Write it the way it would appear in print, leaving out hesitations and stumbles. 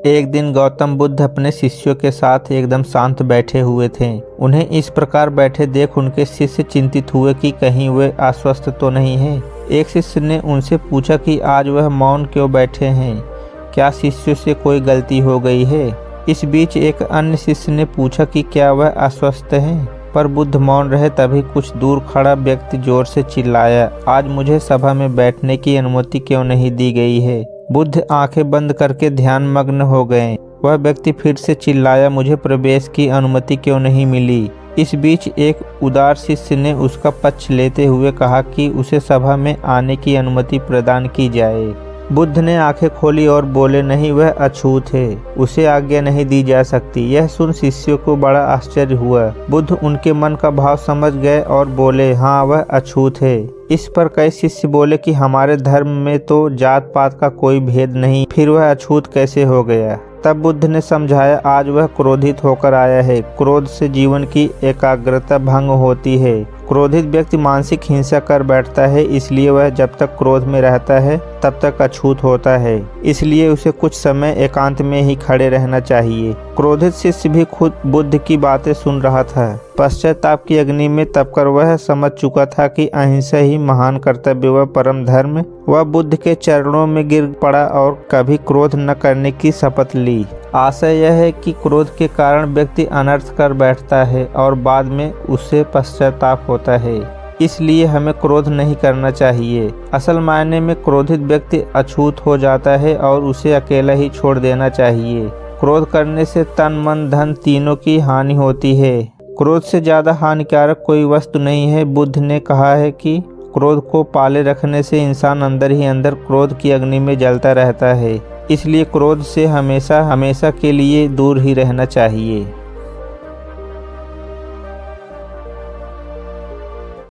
एक दिन गौतम बुद्ध अपने शिष्यों के साथ एकदम शांत बैठे हुए थे। उन्हें इस प्रकार बैठे देख उनके शिष्य चिंतित हुए कि कहीं वे अस्वस्थ तो नहीं है। एक शिष्य ने उनसे पूछा कि आज वह मौन क्यों बैठे हैं, क्या शिष्यों से कोई गलती हो गई है। इस बीच एक अन्य शिष्य ने पूछा कि क्या वह अस्वस्थ हैं, पर बुद्ध मौन रहे। तभी कुछ दूर खड़ा व्यक्ति जोर से चिल्लाया, आज मुझे सभा में बैठने की अनुमति क्यों नहीं दी गई है। बुद्ध आंखें बंद करके ध्यान मग्न हो गए। वह व्यक्ति फिर से चिल्लाया, मुझे प्रवेश की अनुमति क्यों नहीं मिली। इस बीच एक उदार शिष्य ने उसका पक्ष लेते हुए कहा कि उसे सभा में आने की अनुमति प्रदान की जाए। बुद्ध ने आंखें खोली और बोले, नहीं, वह अछूत है, उसे आज्ञा नहीं दी जा सकती। यह सुन शिष्यों को बड़ा आश्चर्य हुआ। बुद्ध उनके मन का भाव समझ गए और बोले, हाँ, वह अछूत है। इस पर कई शिष्य बोले कि हमारे धर्म में तो जात पात का कोई भेद नहीं, फिर वह अछूत कैसे हो गया। तब बुद्ध ने समझाया, आज वह क्रोधित होकर आया है। क्रोध से जीवन की एकाग्रता भंग होती है। क्रोधित व्यक्ति मानसिक हिंसा कर बैठता है, इसलिए वह जब तक क्रोध में रहता है तब तक अछूत होता है। इसलिए उसे कुछ समय एकांत में ही खड़े रहना चाहिए। क्रोधित शिष्य भी खुद बुद्ध की बातें सुन रहा था। पश्चाताप की अग्नि में तपकर वह समझ चुका था कि अहिंसा ही महान कर्तव्य व परम धर्म। वह बुद्ध के चरणों में गिर पड़ा और कभी क्रोध न करने की शपथ ली। आशय यह है कि क्रोध के कारण व्यक्ति अनर्थ कर बैठता है और बाद में उससे पश्चाताप होता है। इसलिए हमें क्रोध नहीं करना चाहिए। असल मायने में क्रोधित व्यक्ति अछूत हो जाता है और उसे अकेला ही छोड़ देना चाहिए। क्रोध करने से तन मन धन तीनों की हानि होती है। क्रोध से ज्यादा हानिकारक कोई वस्तु नहीं है। बुद्ध ने कहा है कि क्रोध को पाले रखने से इंसान अंदर ही अंदर क्रोध की अग्नि में जलता रहता है। इसलिए क्रोध से हमेशा के लिए दूर ही रहना चाहिए।